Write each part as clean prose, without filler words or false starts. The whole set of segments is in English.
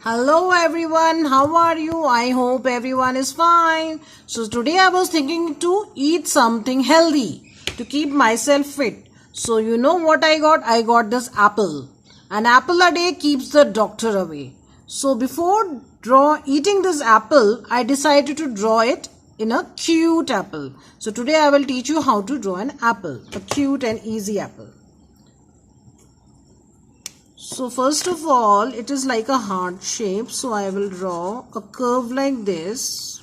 Hello everyone, how are you? I hope everyone is fine. So today I was thinking to eat something healthy to keep myself fit. So you know what I got? I got this apple. An apple a day keeps the doctor away. So before eating this apple, I decided to draw it in a cute apple. So today I will teach you how to draw an apple, a cute and easy apple. So first of all, it is like a heart shape. So I will draw a curve like this.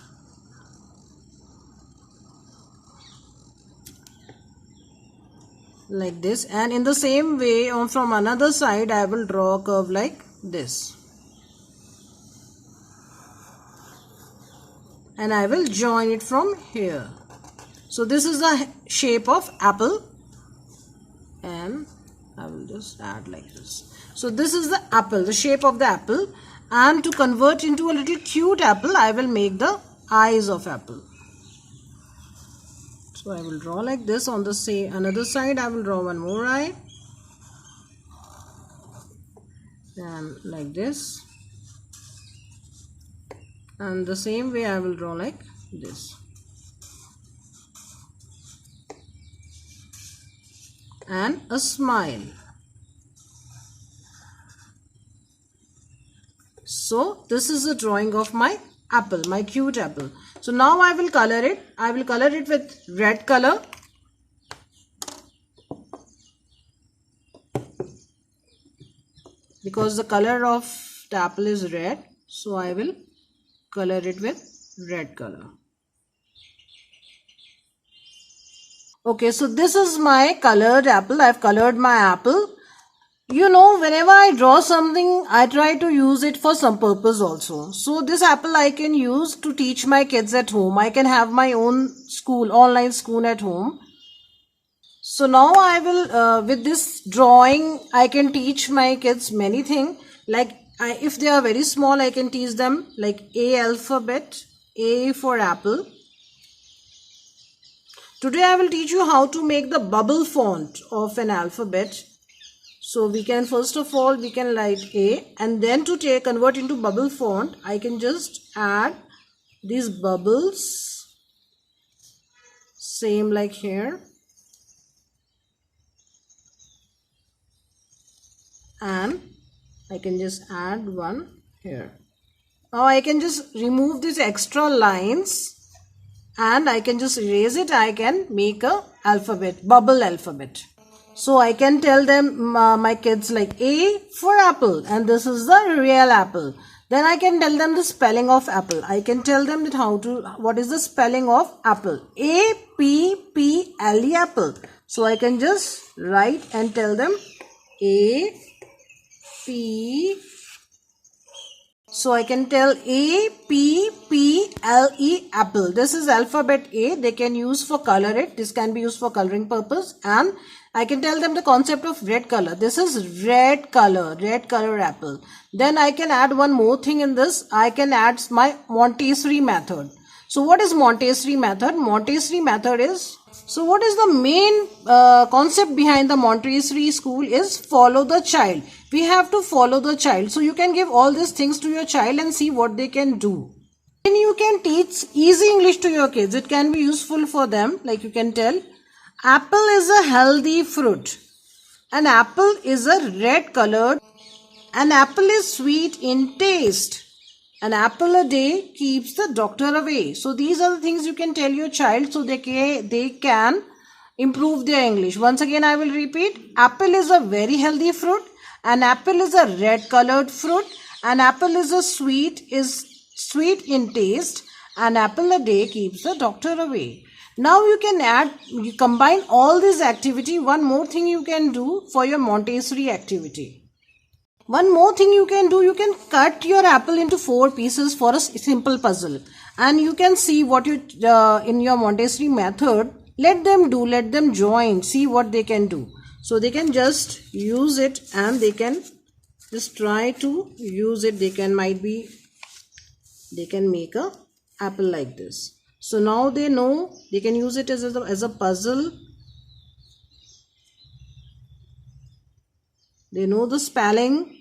Like this. And in the same way, from another side, I will draw a curve like this. And I will join it from here. So this is the shape of apple. And I will just add like this. So this is the apple, the shape of the apple, and to convert into a little cute apple, I will make the eyes of apple. So I will draw like this. On the another side, I will draw one more eye, and like this, and the same way I will draw like this. And a smile. So this is the drawing of my apple, my cute apple. So now I will color it. I will color it with red color. Because the color of the apple is red. So I will color it with red color. Okay, so this is my colored apple. I've colored my apple. You know, whenever I draw something, I try to use it for some purpose also. So this apple I can use to teach my kids at home. I can have my own school, online school at home. So now I will, with this drawing, I can teach my kids many things. Like if they are very small, I can teach them like A alphabet, A for apple. Today I will teach you how to make the bubble font of an alphabet. So we can first of all we can write A, and then to convert into bubble font, I can just add these bubbles, same like here, and I can just add one here. Now I can just remove these extra lines and I can just erase it. I can make a alphabet, bubble alphabet. So I can tell them, my kids, like A for apple, and this is the real apple. Then I can tell them the spelling of apple. I can tell them that what is the spelling of apple. A-P-P-L-E apple. So I can just write and tell them A-P. So I can tell A-P-P-L-E apple. This is alphabet A. They can use for color it. This can be used for coloring purpose. And I can tell them the concept of red color. This is red color apple. Then I can add one more thing in this. I can add my Montessori method. So what is Montessori method? Montessori method is, so what is the main concept behind the Montessori school is follow the child. We have to follow the child. So you can give all these things to your child and see what they can do. Then you can teach easy English to your kids. It can be useful for them. Like you can tell, apple is a healthy fruit. An apple is a red colored. An apple is sweet in taste. An apple a day keeps the doctor away. So these are the things you can tell your child so they can improve their English. Once again I will repeat. Apple is a very healthy fruit. An apple is a red colored fruit. An apple is sweet in taste. An apple a day keeps the doctor away. Now you combine all this activity. One more thing you can do for your Montessori activity. One more thing you can do, you can cut your apple into 4 pieces for a simple puzzle. And you can see what in your Montessori method, let them join, see what they can do. So they can just use it and they can just try to use it. They can make a apple like this. So now they know they can use it as a puzzle. They know the spelling.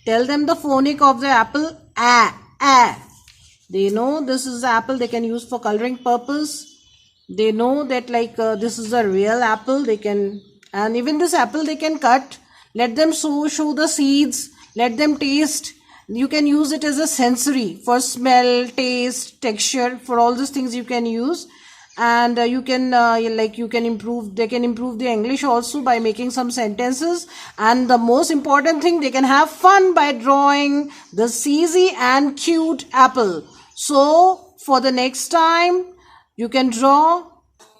Tell them the phonics of the apple They know this is the apple they can use for coloring purpose. They know that like this is a real apple. They can, and even this apple they can cut. Let them show the seeds. Let them taste. You can use it as a sensory for smell, taste, texture. For all these things you can use. And you can improve, they can improve their English also by making some sentences. And the most important thing, they can have fun by drawing the easy and cute apple. So for the next time you can draw.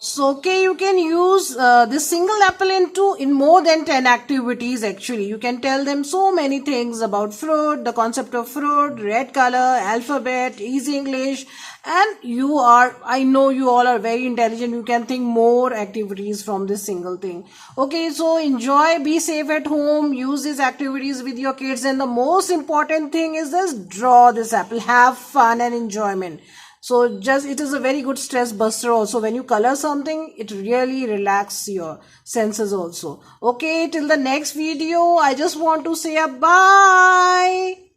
So okay, you can use this single apple in more than 10 activities. Actually, you can tell them so many things about fruit, the concept of fruit, red color, alphabet, easy English. And I know you all are very intelligent. You can think more activities from this single thing. Okay, so enjoy, be safe at home, use these activities with your kids. And the most important thing is this: draw this apple, have fun and enjoyment. So it is a very good stress buster also. When you color something, it really relaxes your senses also. Okay, till the next video, I just want to say a bye.